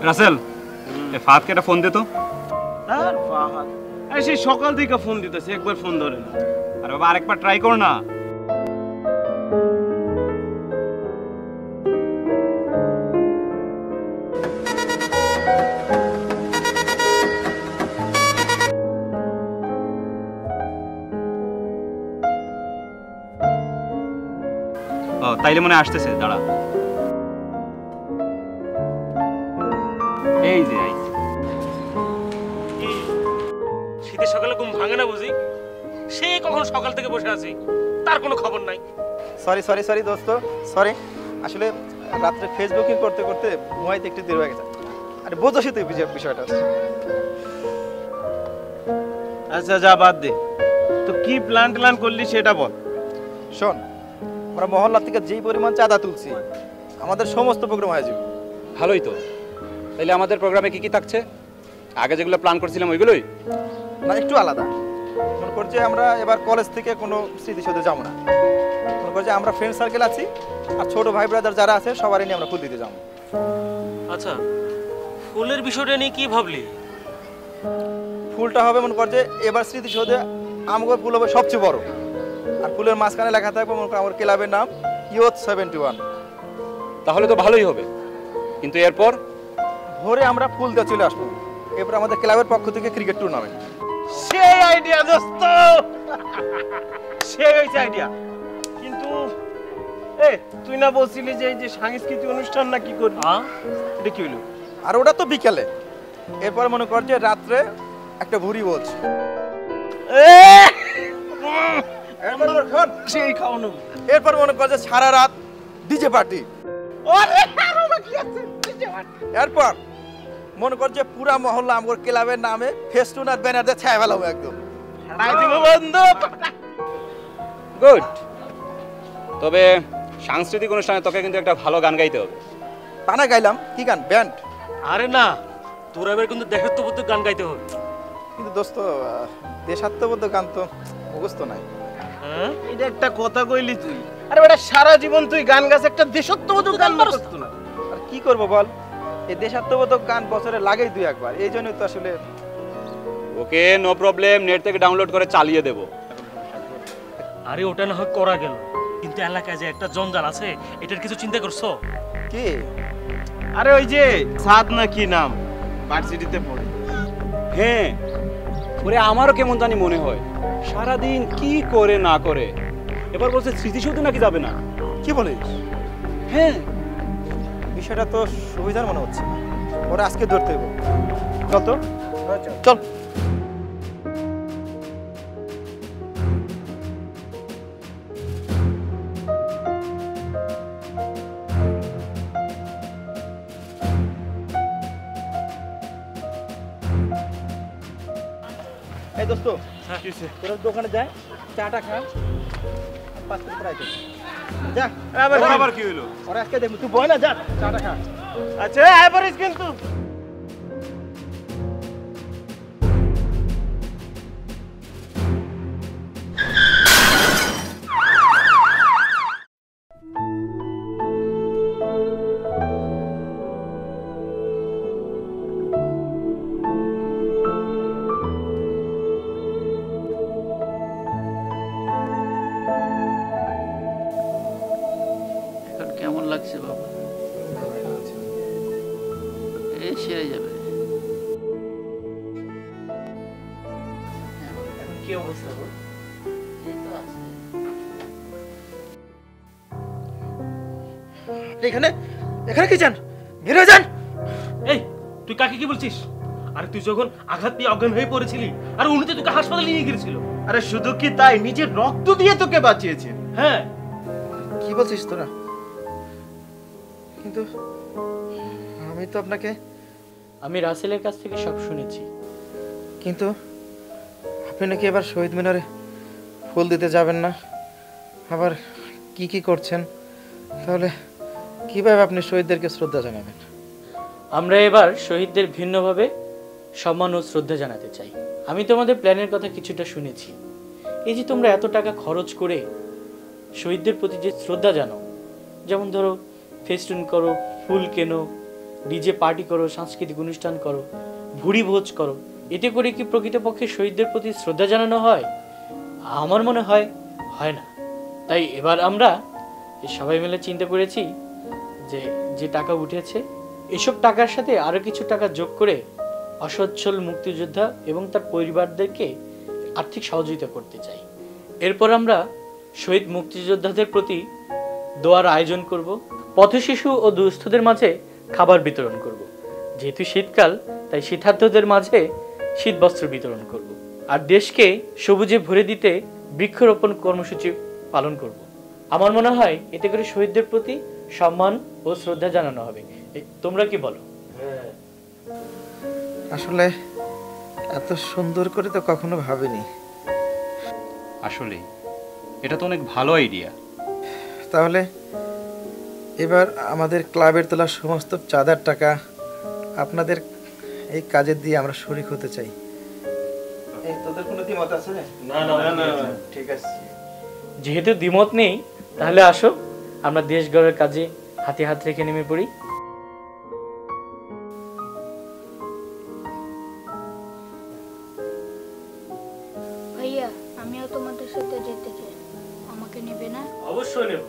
রাসেল ফাহাদকে একটা ফোন দে তো। আর ফাহাদ সেই সকাল থেকে ফোন দিতেছে, একবার ফোন ধরে না। আরে বাবা আরেকবার ট্রাই কর না। ও তাইলে মনে আসতেছে, দাঁড়া। এই যে শীতের সকালে ঘুম ভাঙে না বুঝি? সে কখন সকাল থেকে বসে আছি, তার কোনো খবর নাই। সরি সরি সরি দোস্ত, সরি। আসলে রাত্রে ফেসবুকিং করতে করতে ঘুমাইতে একটু দেরি হয়ে গেছে। আরে বোঝোসই তুই বিষয়টা। আচ্ছা যা বাদ দে, তো কি প্ল্যান করলি সেটা বল। শোন, আমরা মহল্লা থেকে যেই পরিমাণ চাঁদা তুলছি আমাদের সমস্ত প্রোগ্রাম হয়ে যাবে। ভালোই তো। তাইলে আমাদের প্রোগ্রামে কি কি থাকছে? আগে যেগুলো প্ল্যান করছিলাম ওইগুলোই না, একটু আলাদা। মনে কর যে আমরা এবার কলেজ থেকে কোনো স্মৃতিসৌধে যাবো না। মনে কর যে আমরা ফ্রেন্ড সার্কেল আছি, আর ছোট ভাই ব্রাদার যারা আছে সবারই নিয়ে আমরা ফুল দিতে যাবো। আচ্ছা, ফুলের বিষয়টা নিয়ে কি ভাবলি? ফুলটা হবে মনে কর যে এবার স্মৃতিসৌধে আমগর ফুল হবে সবচেয়ে বড়, আর ফুলের মাঝখানে লেখা থাকবে মনে কর আমার ক্লাবের নাম ইয়ুথ 71। তাহলে তো ভালোই হবে, কিন্তু এরপর ভোরে আমরা ফুল দিয়ে চলে আসবো। এরপর আমাদের ক্লাবের পক্ষ থেকে ক্রিকেট টুর্নামেন্ট। সেই আইডিয়া দোস্ত, সেই হয়েছে আইডিয়া। কিন্তু তুই না বলছিলি যে এই যে সাংস্কৃতিক অনুষ্ঠান না কি করবি, এটা কি হলো? আর ওটা তো বিকালে। এরপর মনে কর যে রাত্রে একটা ভুরি বোঝ। সেই খাওয়ানো। এরপর মনে কর যে সারা রাত ডিজে পার্টি। এরপর মনে কর যে পুরা মহল্লা আমার ক্লাবের নামে ফেস্টুন আর ব্যানার দিয়ে ছায়া ফেলাবো একদম। গুড। তবে সাংস্কৃতিক অনুষ্ঠানে তোকে কিন্তু একটা ভালো গান গাইতে হবে। তা না গাইলাম, কি গান? ব্যান্ড? আরে না, তোরা এবার কিন্তু দেশাত্মবোধক গান গাইতে হবে। কিন্তু দোস্ত দেশাত্মবোধক গান তো মুখস্থ নাই। এটা একটা কথা কইলি তুই। আরে বেটা সারা জীবন তুই গান গাছ, একটা দেশাত্মবোধক গান মুখস্থ না। আর কি করব বল, এই দেশাত্মবোধক গান বছরে লাগেই দুই একবার, এই জন্যই তো আসলে। ওকে, নো প্রবলেম, নেট থেকে ডাউনলোড করে চালিয়ে দেব। আরে ওটা না হয় করা গেল, কিন্তু এলাকায় যে একটা জঞ্জাল আছে, এটার কিছু চিন্তা করছো? কি? আরে ওই যে সাদ না কি নাম, ভার্সিটিতে পড়ে। হ্যাঁ, ওরে আমারও কেমন জানি মনে হয় সারাদিন কি করে না করে। এবার বলছে স্মৃতিসৌধে নাকি যাবে না। কি বলিস? হ্যাঁ, বিষয়টা তো সুবিধার মনে হচ্ছে। ওরা আজকে ধরতে হবে। চল তো, চল। এই দোস্ত, তোরা দোকানে যায়, চাটা খা, 5 মিনিট পরে আইতে যা। আবার কি হলো? ওরা আজকে দেখবি, তুই বয় না, যা চাটা খা। আচ্ছা আয় পারিস কিন্তু। কেমন লাগছে বাবা? এই সেরে যাবে। কি অবস্থা? এই তো আছে। এখানে এখানে কি চান? বের হয়ে যান। এই তুই কাকে কি বলছিস? আরে তুই যখন আঘাত পেয়ে অজ্ঞান হয়ে পড়েছিলি, আর উনি তো তোকে হাসপাতালে নিয়ে গিয়েছিল। আরে শুধু কি তাই, নিজের রক্ত দিয়ে তোকে বাঁচিয়েছে। হ্যাঁ, কি বলছিস তোরা? কিন্তু আমি তো আপনাকে। আমি রাসেলের কাছ থেকে সব শুনেছি। কিন্তু আপনি নাকি এবার শহীদ মিনারে ফুল দিতে যাবেন না, আবার কি কি করছেন? তাহলে কিভাবে আপনি শহীদদেরকে শ্রদ্ধা জানাবেন? আমরা এবার শহীদদের ভিন্নভাবে সম্মান ও শ্রদ্ধা জানাতে চাই। আমি তোমাদের প্ল্যানের কথা কিছুটা শুনেছি। এই যে তোমরা এত টাকা খরচ করে শহীদদের প্রতি যে শ্রদ্ধা জানাও, যেমন ধরো ফেস্টুন করো, ফুল কেনো, ডিজে পার্টি করো, সাংস্কৃতিক অনুষ্ঠান করো, ভুরি ভোজ করো, এতে করে কি প্রকৃতপক্ষে শহীদদের প্রতি শ্রদ্ধা জানানো হয়? আমার মনে হয় হয় না। তাই এবার আমরা সবাই মিলে চিন্তা করেছি যে যে টাকা উঠেছে এসব টাকার সাথে আরো কিছু টাকা যোগ করে অসচ্ছল মুক্তিযোদ্ধা এবং তার পরিবারদেরকে আর্থিক সহযোগিতা করতে চাই। এরপর আমরা শহীদ মুক্তিযোদ্ধাদের প্রতি দোয়ার আয়োজন করব, পথশিশু ও দুস্থদের মাঝে খাবার বিতরণ করব। যেহেতু শীতকাল, তাই শীতার্তদের মাঝে শীতবস্ত্র বিতরণ করব। আর দেশকে সবুজে ভরে দিতে বৃক্ষরোপণ কর্মসূচি পালন করব। আমার মনে হয় এতে করে শহীদদের প্রতি সম্মান ও শ্রদ্ধা জানানো হবে। তোমরা কি বলো? আসলে এত সুন্দর করে তো কখনো ভাবিনি। আসলে এটা তো অনেক ভালো আইডিয়া। তাহলে এবার আমাদের ক্লাবের তোলা সমস্ত চাঁদার টাকা আপনাদের এই কাজে দিয়ে আমরা শরিক হতে চাই। এই তোদের কোনো দ্বিমত আছে? না না না, ঠিক আছে। যেহেতু দ্বিমত নেই, তাহলে আসো আমরা দেশ গড়ার কাজে হাতে হাত রেখে নেমে পড়ি। ভাইয়া, আমিও তোমাদের সাথে যেতে চাই, আমাকে নেবে না? অবশ্যই নেব।